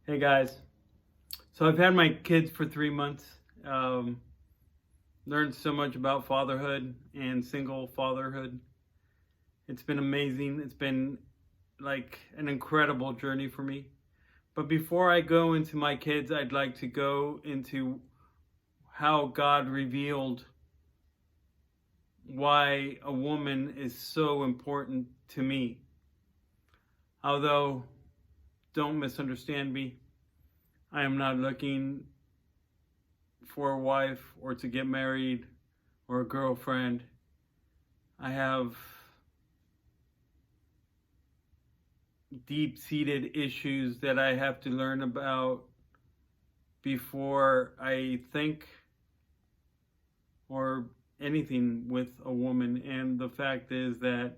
Hey guys, so I've had my kids for 3 months. Um, Learned so much about fatherhood and single fatherhood. It's been amazing. It's been like an incredible journey for me. But before I go into my kids, I'd like to go into how God revealed why a woman is so important to me. Although, don't misunderstand me, I am not looking for a wife or to get married or a girlfriend. I have deep seated issues that I have to learn about before I think or anything with a woman. And the fact is that,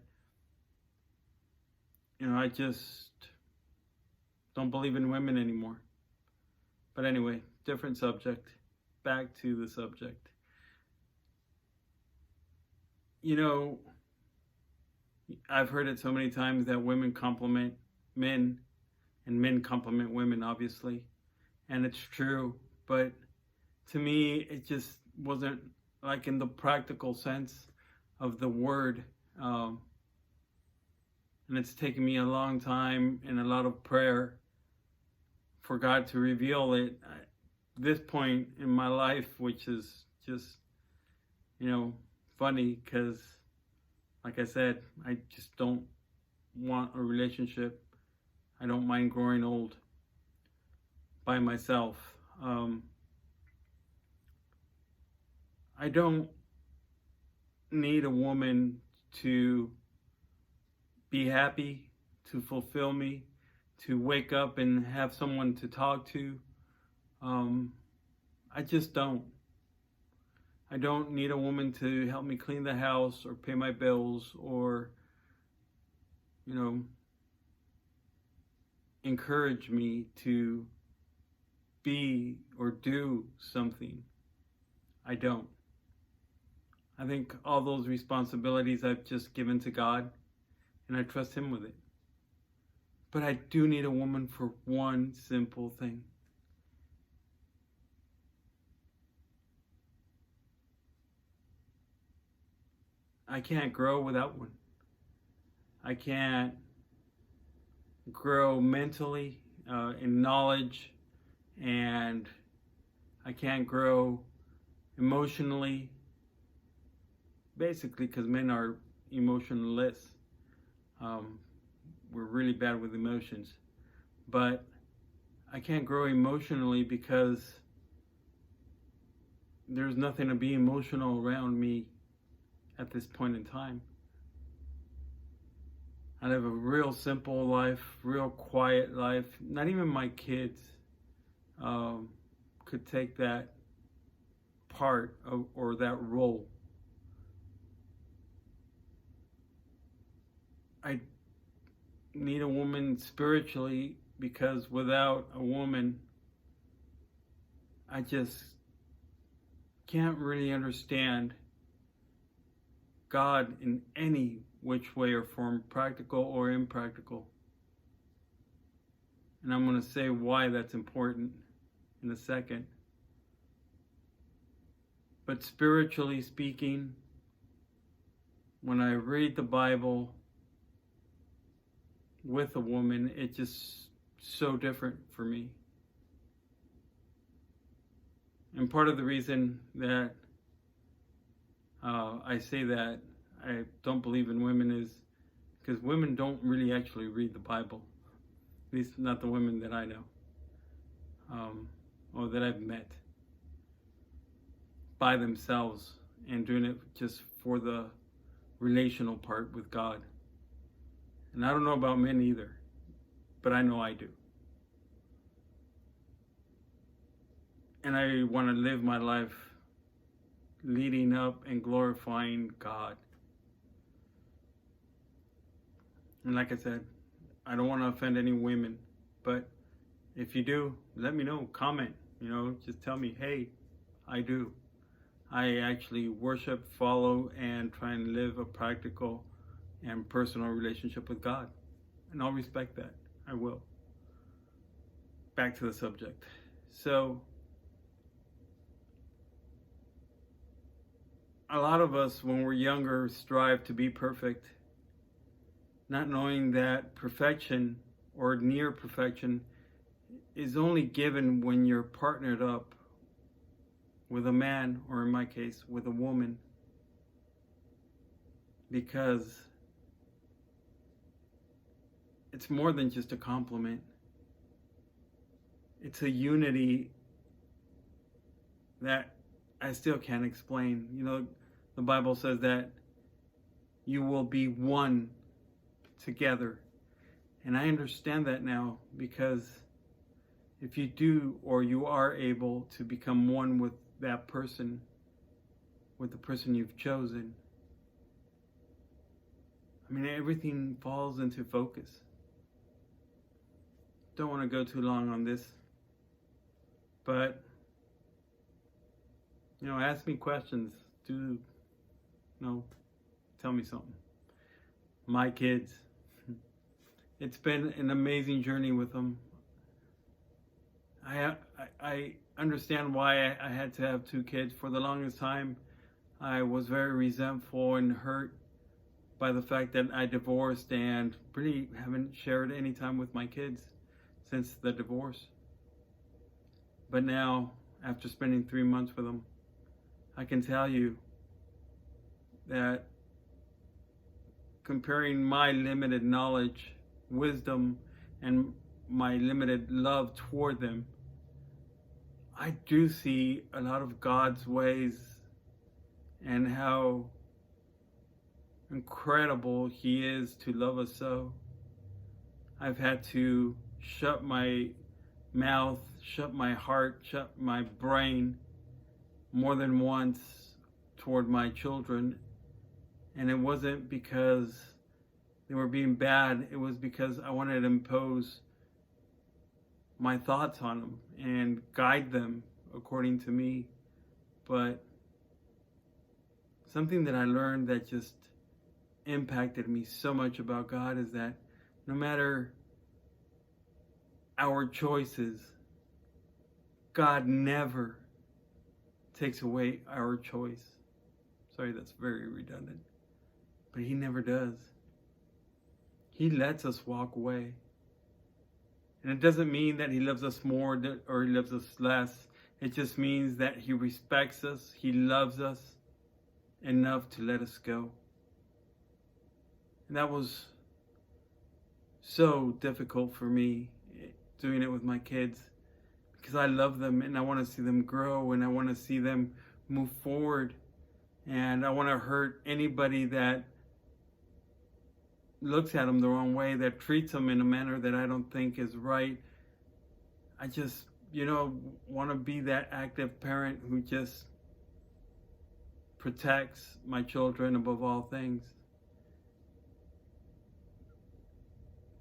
I just don't believe in women anymore. But anyway, different subject. Back to the subject. You know, I've heard it so many times that women compliment men and men compliment women, obviously. And it's true. But to me, it just wasn't like in the practical sense of the word. And it's taken me a long time and a lot of prayer for God to reveal it at this point in my life, which is just, funny because, like I said, I just don't want a relationship. I don't mind growing old by myself. I don't need a woman to be happy, to fulfill me, to wake up and have someone to talk to. I just don't. I don't need a woman to help me clean the house or pay my bills or, encourage me to be or do something. I don't. I think all those responsibilities I've just given to God, and I trust Him with it. But I do need a woman for one simple thing. I can't grow without one. I can't grow mentally in knowledge, and I can't grow emotionally, basically because men are emotionless. We're really bad with emotions. But I can't grow emotionally because there's nothing to be emotional around me at this point in time. I live a real simple life, real quiet life. Not even my kids could take that part of, or that role. I need a woman spiritually because without a woman, I just can't really understand God in any which way or form, practical or impractical. And I'm going to say why that's important in a second. But spiritually speaking, when I read the Bible with a woman, it's just so different for me. And part of the reason that I say that I don't believe in women is because women don't really actually read the Bible. At least not the women that I know or that I've met by themselves and doing it just for the relational part with God. And I don't know about men either, but I know I do. And I want to live my life leading up and glorifying God. And like I said, I don't want to offend any women, but if you do, let me know, comment, just tell me, hey, I do. I actually worship, follow, and try and live a practical and personal relationship with God. And I'll respect that. I will. back to the subject. So, a lot of us, when we're younger, strive to be perfect, not knowing that perfection or near perfection is only given when you're partnered up with a man, or in my case, with a woman, because it's more than just a compliment. It's a unity that I still can't explain. You know, the Bible says that you will be one together. And I understand that now, because if you do, or you are able to become one with that person, with the person you've chosen, I mean, everything falls into focus. Don't want to go too long on this, but, you know, ask me questions. Tell me something. My kids. It's been an amazing journey with them. I understand why I had to have two kids. For the longest time, I was very resentful and hurt by the fact that I divorced and really haven't shared any time with my kids since the divorce. But now, after spending 3 months with them, I can tell you that comparing my limited knowledge, wisdom, and my limited love toward them, I do see a lot of God's ways and how incredible He is to love us so. I've had to shut my mouth, shut my heart, shut my brain more than once toward my children. And it wasn't because they were being bad. It was because I wanted to impose my thoughts on them and guide them according to me. But something that I learned that just impacted me so much about God is that no matter our choices, God never takes away our choice. Sorry, that's very redundant. But He never does. He lets us walk away. And it doesn't mean that He loves us more or He loves us less. It just means that He respects us. He loves us enough to let us go. And that was so difficult for me, doing it with my kids, because I love them and I want to see them grow and I want to see them move forward. And I want to hurt anybody that looks at them the wrong way, that treats them in a manner that I don't think is right. I just, want to be that active parent who just protects my children above all things.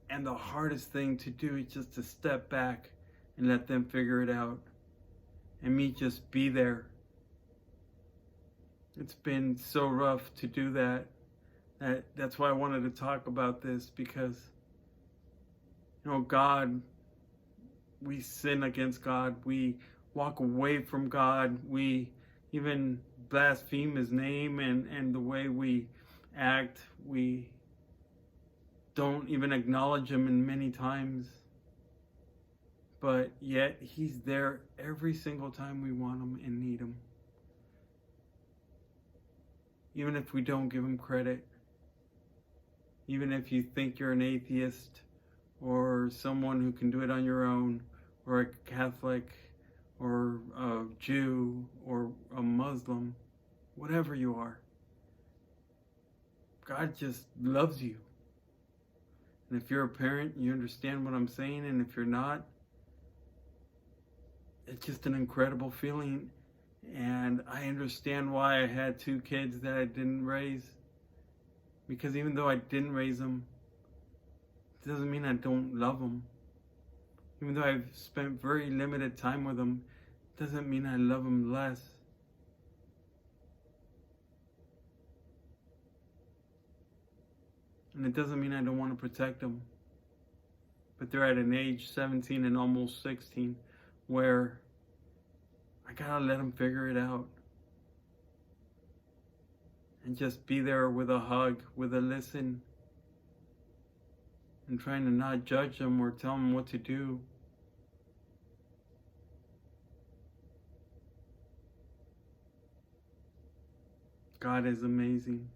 And the hardest thing to do is just to step back and let them figure it out. And me just be there. It's been so rough to do that. That's why I wanted to talk about this, because, God, we sin against God. We walk away from God. We even blaspheme His name, and the way we act, we don't even acknowledge Him in many times. But yet He's there every single time we want Him and need Him. Even if we don't give Him credit. Even if you think you're an atheist or someone who can do it on your own, or a Catholic or a Jew or a Muslim, whatever you are, God just loves you. And if you're a parent, you understand what I'm saying, and if you're not, it's just an incredible feeling. And I understand why I had two kids that I didn't raise. Because even though I didn't raise them, it doesn't mean I don't love them. Even though I've spent very limited time with them, it doesn't mean I love them less. And it doesn't mean I don't want to protect them. but they're at an age 17 and almost 16 where I gotta let them figure it out. And just be there with a hug, with a listen, and trying to not judge them or tell them what to do. God is amazing.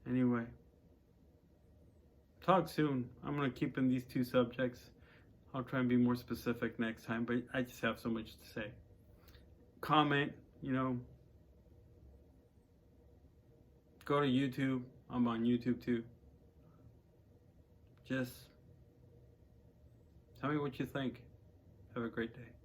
Anyway, talk soon. I'm going to keep in these two subjects. I'll try and be more specific next time, but I just have so much to say. Comment, go to YouTube. I'm on YouTube too. Just tell me what you think. Have a great day.